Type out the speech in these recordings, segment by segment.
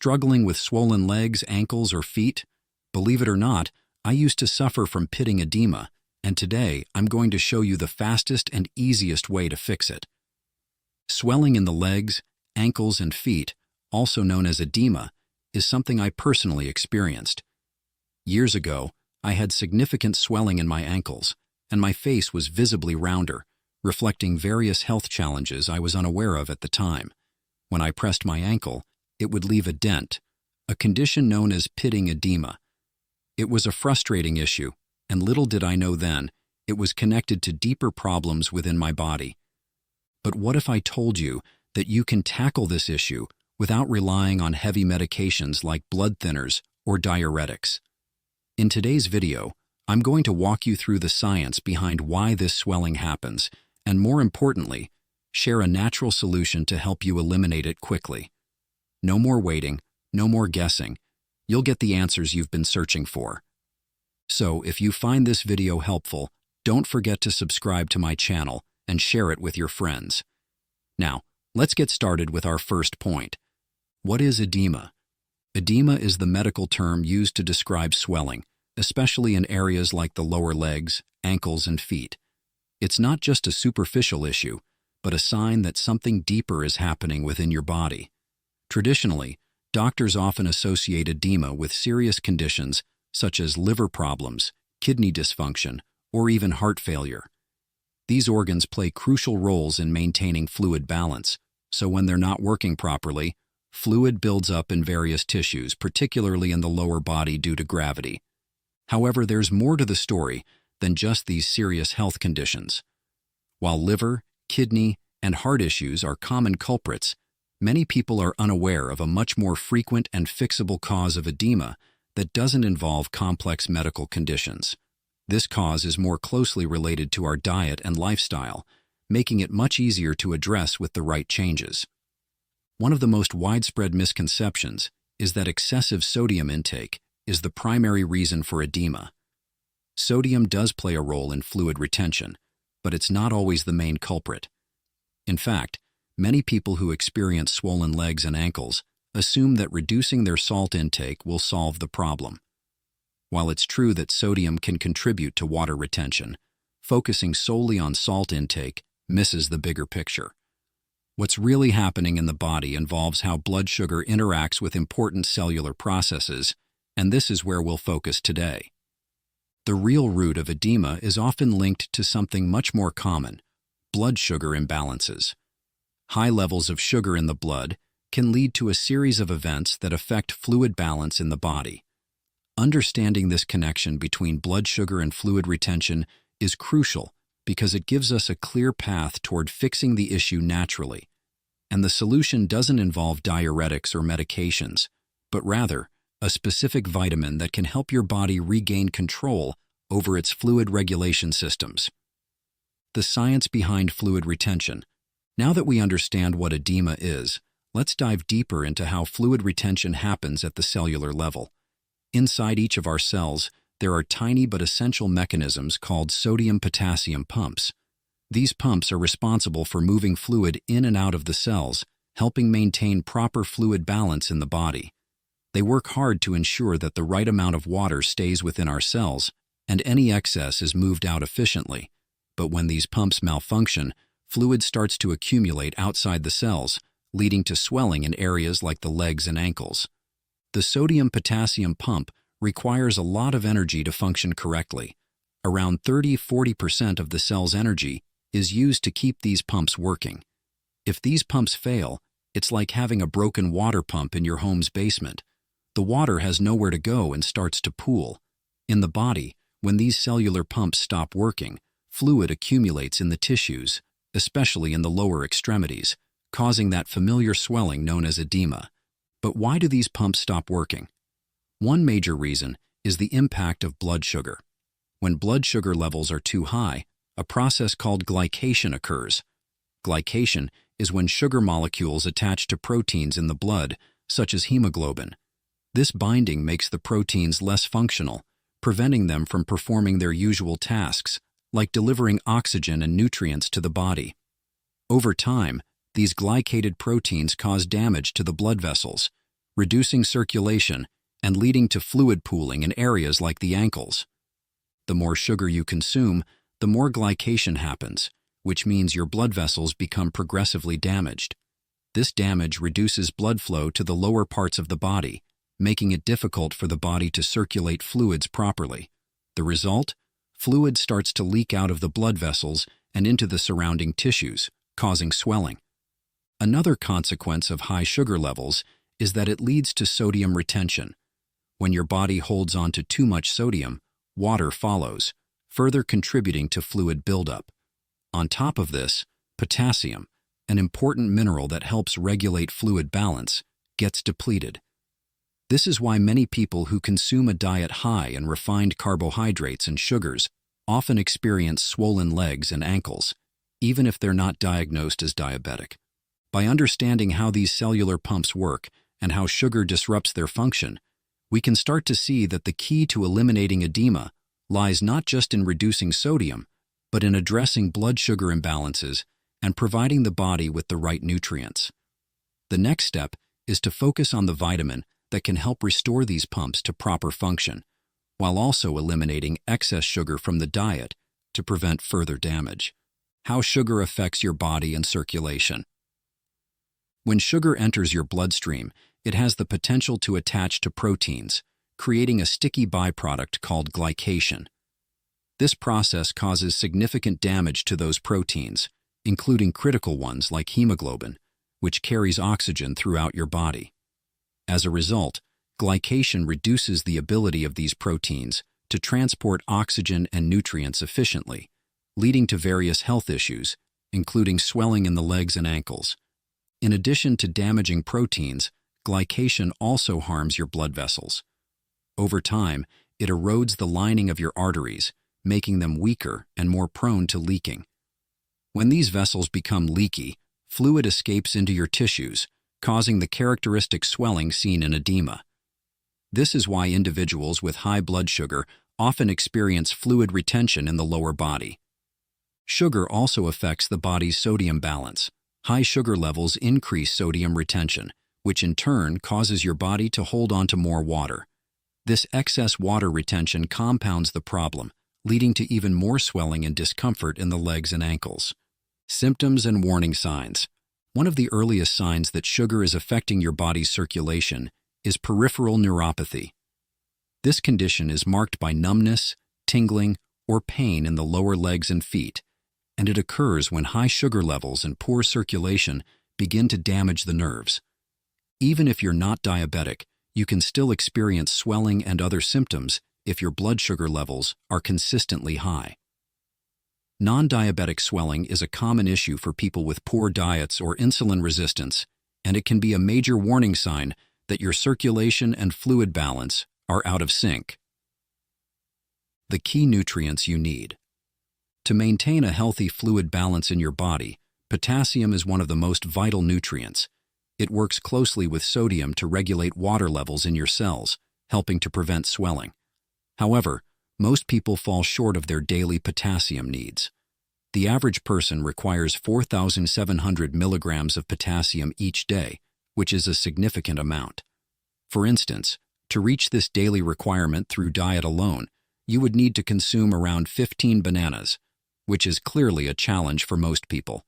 Struggling with swollen legs, ankles, or feet? Believe it or not, I used to suffer from pitting edema, and today I'm going to show you the fastest and easiest way to fix it. Swelling in the legs, ankles, and feet, also known as edema, is something I personally experienced. Years ago, I had significant swelling in my ankles, and my face was visibly rounder, reflecting various health challenges I was unaware of at the time. When I pressed my ankle, it would leave a dent, a condition known as pitting edema. It was a frustrating issue, and little did I know then, it was connected to deeper problems within my body. But what if I told you that you can tackle this issue without relying on heavy medications like blood thinners or diuretics? In today's video, I'm going to walk you through the science behind why this swelling happens, and more importantly, share a natural solution to help you eliminate it quickly. No more waiting, no more guessing. You'll get the answers you've been searching for. So, if you find this video helpful, don't forget to subscribe to my channel and share it with your friends. Now, let's get started with our first point. What is edema? Edema is the medical term used to describe swelling, especially in areas like the lower legs, ankles, and feet. It's not just a superficial issue, but a sign that something deeper is happening within your body. Traditionally, doctors often associate edema with serious conditions such as liver problems, kidney dysfunction, or even heart failure. These organs play crucial roles in maintaining fluid balance, so when they're not working properly, fluid builds up in various tissues, particularly in the lower body due to gravity. However, there's more to the story than just these serious health conditions. While liver, kidney, and heart issues are common culprits, many people are unaware of a much more frequent and fixable cause of edema that doesn't involve complex medical conditions. This cause is more closely related to our diet and lifestyle, making it much easier to address with the right changes. One of the most widespread misconceptions is that excessive sodium intake is the primary reason for edema. Sodium does play a role in fluid retention, but it's not always the main culprit. In fact, many people who experience swollen legs and ankles assume that reducing their salt intake will solve the problem. While it's true that sodium can contribute to water retention, focusing solely on salt intake misses the bigger picture. What's really happening in the body involves how blood sugar interacts with important cellular processes, and this is where we'll focus today. The real root of edema is often linked to something much more common: blood sugar imbalances. High levels of sugar in the blood can lead to a series of events that affect fluid balance in the body. Understanding this connection between blood sugar and fluid retention is crucial because it gives us a clear path toward fixing the issue naturally. And the solution doesn't involve diuretics or medications, but rather a specific vitamin that can help your body regain control over its fluid regulation systems. The science behind fluid retention. Now that we understand what edema is, let's dive deeper into how fluid retention happens at the cellular level. Inside each of our cells, there are tiny but essential mechanisms called sodium-potassium pumps. These pumps are responsible for moving fluid in and out of the cells, helping maintain proper fluid balance in the body. They work hard to ensure that the right amount of water stays within our cells and any excess is moved out efficiently. But when these pumps malfunction, fluid starts to accumulate outside the cells, leading to swelling in areas like the legs and ankles. The sodium-potassium pump requires a lot of energy to function correctly. Around 30–40% of the cell's energy is used to keep these pumps working. If these pumps fail, it's like having a broken water pump in your home's basement. The water has nowhere to go and starts to pool. In the body, when these cellular pumps stop working, fluid accumulates in the tissues, especially in the lower extremities, causing that familiar swelling known as edema. But why do these pumps stop working? One major reason is the impact of blood sugar. When blood sugar levels are too high, a process called glycation occurs. Glycation is when sugar molecules attach to proteins in the blood, such as hemoglobin. This binding makes the proteins less functional, preventing them from performing their usual tasks, like delivering oxygen and nutrients to the body. Over time, these glycated proteins cause damage to the blood vessels, reducing circulation and leading to fluid pooling in areas like the ankles. The more sugar you consume, the more glycation happens, which means your blood vessels become progressively damaged. This damage reduces blood flow to the lower parts of the body, making it difficult for the body to circulate fluids properly. The result? Fluid starts to leak out of the blood vessels and into the surrounding tissues, causing swelling. Another consequence of high sugar levels is that it leads to sodium retention. When your body holds on to too much sodium, water follows, further contributing to fluid buildup. On top of this, potassium, an important mineral that helps regulate fluid balance, gets depleted. This is why many people who consume a diet high in refined carbohydrates and sugars often experience swollen legs and ankles, even if they're not diagnosed as diabetic. By understanding how these cellular pumps work and how sugar disrupts their function, we can start to see that the key to eliminating edema lies not just in reducing sodium, but in addressing blood sugar imbalances and providing the body with the right nutrients. The next step is to focus on the vitamin that can help restore these pumps to proper function, while also eliminating excess sugar from the diet to prevent further damage. How sugar affects your body and circulation. When sugar enters your bloodstream, it has the potential to attach to proteins, creating a sticky byproduct called glycation. This process causes significant damage to those proteins, including critical ones like hemoglobin, which carries oxygen throughout your body. As a result, glycation reduces the ability of these proteins to transport oxygen and nutrients efficiently, leading to various health issues, including swelling in the legs and ankles. In addition to damaging proteins, glycation also harms your blood vessels. Over time, it erodes the lining of your arteries, making them weaker and more prone to leaking. When these vessels become leaky, fluid escapes into your tissues, causing the characteristic swelling seen in edema. This is why individuals with high blood sugar often experience fluid retention in the lower body. Sugar also affects the body's sodium balance. High sugar levels increase sodium retention, which in turn causes your body to hold on to more water. This excess water retention compounds the problem, leading to even more swelling and discomfort in the legs and ankles. Symptoms and warning signs. One of the earliest signs that sugar is affecting your body's circulation is peripheral neuropathy. This condition is marked by numbness, tingling, or pain in the lower legs and feet, and it occurs when high sugar levels and poor circulation begin to damage the nerves. Even if you're not diabetic, you can still experience swelling and other symptoms if your blood sugar levels are consistently high. Non-diabetic swelling is a common issue for people with poor diets or insulin resistance, and it can be a major warning sign that your circulation and fluid balance are out of sync. The key nutrients you need. To maintain a healthy fluid balance in your body, potassium is one of the most vital nutrients. It works closely with sodium to regulate water levels in your cells, helping to prevent swelling. However, most people fall short of their daily potassium needs. The average person requires 4,700 milligrams of potassium each day, which is a significant amount. For instance, to reach this daily requirement through diet alone, you would need to consume around 15 bananas, which is clearly a challenge for most people.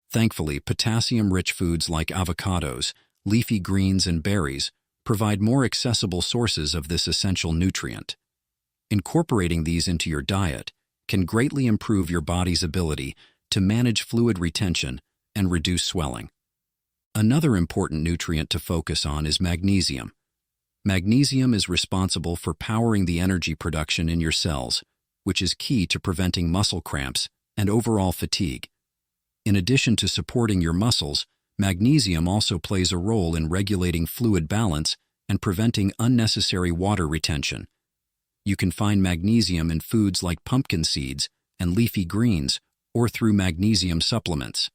Thankfully, potassium-rich foods like avocados, leafy greens, and berries provide more accessible sources of this essential nutrient. Incorporating these into your diet can greatly improve your body's ability to manage fluid retention and reduce swelling. Another important nutrient to focus on is magnesium. Magnesium is responsible for powering the energy production in your cells, which is key to preventing muscle cramps and overall fatigue. In addition to supporting your muscles, magnesium also plays a role in regulating fluid balance and preventing unnecessary water retention. You can find magnesium in foods like pumpkin seeds and leafy greens, or through magnesium supplements.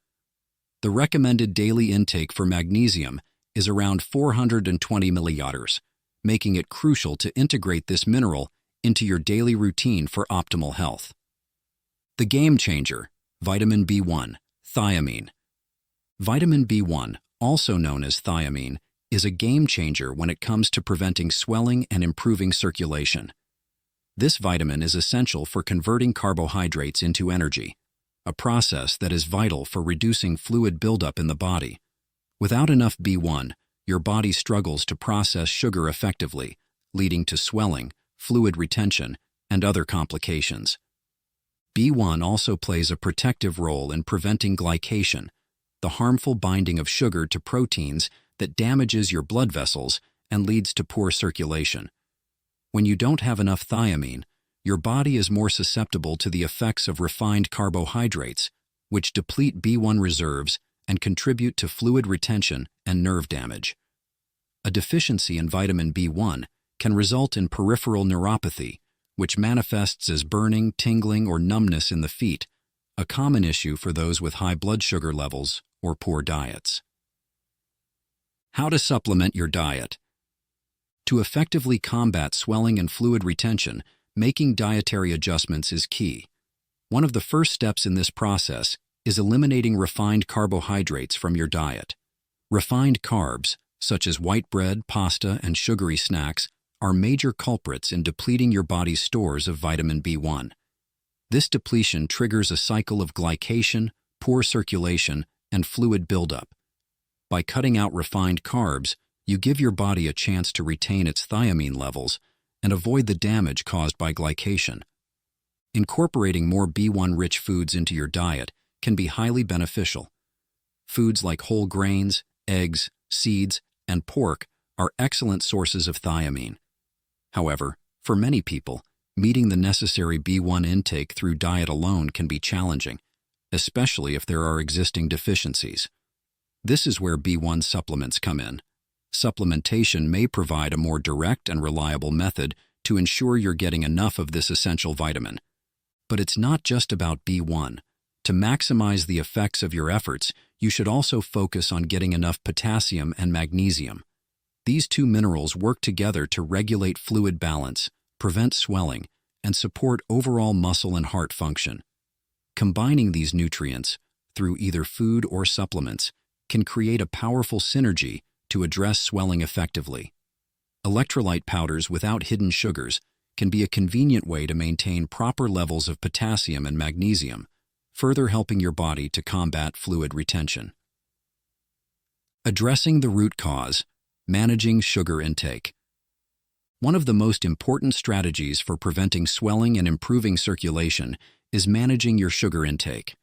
The recommended daily intake for magnesium is around 420 milliliters, making it crucial to integrate this mineral into your daily routine for optimal health. The game changer, vitamin B1, thiamine. Vitamin B1, also known as thiamine, is a game changer when it comes to preventing swelling and improving circulation. This vitamin is essential for converting carbohydrates into energy, a process that is vital for reducing fluid buildup in the body. Without enough B1, your body struggles to process sugar effectively, leading to swelling, fluid retention, and other complications. B1 also plays a protective role in preventing glycation, the harmful binding of sugar to proteins that damages your blood vessels and leads to poor circulation. When you don't have enough thiamine, your body is more susceptible to the effects of refined carbohydrates, which deplete B1 reserves and contribute to fluid retention and nerve damage. A deficiency in vitamin B1 can result in peripheral neuropathy, which manifests as burning, tingling, or numbness in the feet, a common issue for those with high blood sugar levels or poor diets. How to supplement your diet. To effectively combat swelling and fluid retention, making dietary adjustments is key. One of the first steps in this process is eliminating refined carbohydrates from your diet. Refined carbs, such as white bread, pasta, and sugary snacks, are major culprits in depleting your body's stores of vitamin B1. This depletion triggers a cycle of glycation, poor circulation, and fluid buildup. By cutting out refined carbs, you give your body a chance to retain its thiamine levels and avoid the damage caused by glycation. Incorporating more B1-rich foods into your diet can be highly beneficial. Foods like whole grains, eggs, seeds, and pork are excellent sources of thiamine. However, for many people, meeting the necessary B1 intake through diet alone can be challenging, especially if there are existing deficiencies. This is where B1 supplements come in. Supplementation may provide a more direct and reliable method to ensure you're getting enough of this essential vitamin. But it's not just about B1. To maximize the effects of your efforts, you should also focus on getting enough potassium and magnesium. These two minerals work together to regulate fluid balance, prevent swelling, and support overall muscle and heart function. Combining these nutrients, through either food or supplements, can create a powerful synergy to address swelling effectively. Electrolyte powders without hidden sugars can be a convenient way to maintain proper levels of potassium and magnesium, further helping your body to combat fluid retention. Addressing the root cause, managing sugar intake. One of the most important strategies for preventing swelling and improving circulation is managing your sugar intake.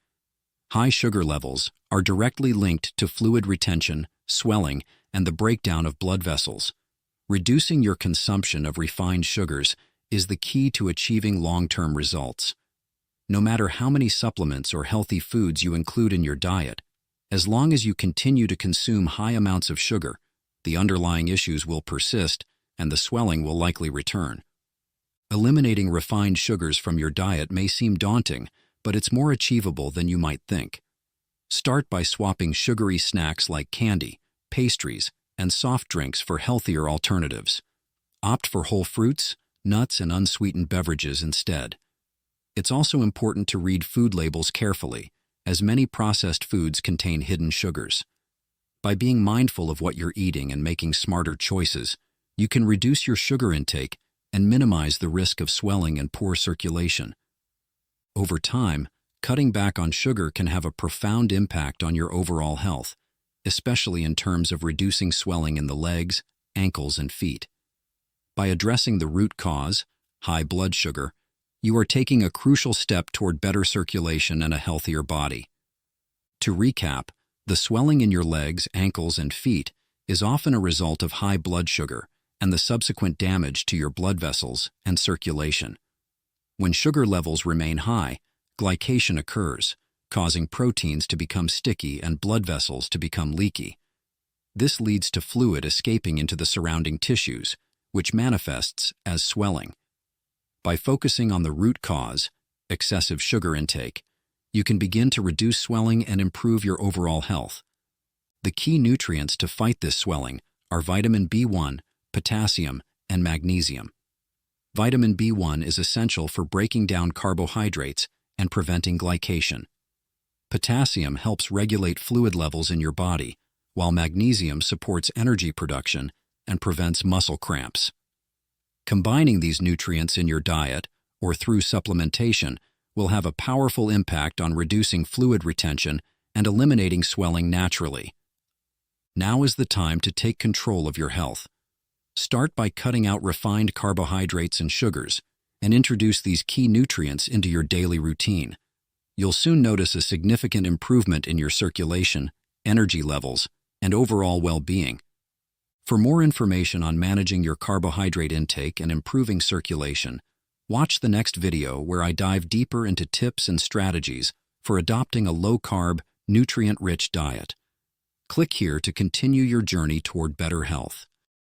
High sugar levels are directly linked to fluid retention, swelling, and the breakdown of blood vessels. Reducing your consumption of refined sugars is the key to achieving long-term results. No matter how many supplements or healthy foods you include in your diet, as long as you continue to consume high amounts of sugar, the underlying issues will persist and the swelling will likely return. Eliminating refined sugars from your diet may seem daunting, but it's more achievable than you might think. Start by swapping sugary snacks like candy, pastries, and soft drinks for healthier alternatives. Opt for whole fruits, nuts, and unsweetened beverages instead. It's also important to read food labels carefully, as many processed foods contain hidden sugars. By being mindful of what you're eating and making smarter choices, you can reduce your sugar intake and minimize the risk of swelling and poor circulation. Over time, cutting back on sugar can have a profound impact on your overall health, especially in terms of reducing swelling in the legs, ankles, and feet. By addressing the root cause, high blood sugar, you are taking a crucial step toward better circulation and a healthier body. To recap, the swelling in your legs, ankles, and feet is often a result of high blood sugar and the subsequent damage to your blood vessels and circulation. When sugar levels remain high, glycation occurs, causing proteins to become sticky and blood vessels to become leaky. This leads to fluid escaping into the surrounding tissues, which manifests as swelling. By focusing on the root cause, excessive sugar intake, you can begin to reduce swelling and improve your overall health. The key nutrients to fight this swelling are vitamin B1, potassium, and magnesium. Vitamin B1 is essential for breaking down carbohydrates and preventing glycation. Potassium helps regulate fluid levels in your body, while magnesium supports energy production and prevents muscle cramps. Combining these nutrients in your diet or through supplementation will have a powerful impact on reducing fluid retention and eliminating swelling naturally. Now is the time to take control of your health. Start by cutting out refined carbohydrates and sugars, and introduce these key nutrients into your daily routine. You'll soon notice a significant improvement in your circulation, energy levels, and overall well-being. For more information on managing your carbohydrate intake and improving circulation, watch the next video where I dive deeper into tips and strategies for adopting a low-carb, nutrient-rich diet. Click here to continue your journey toward better health.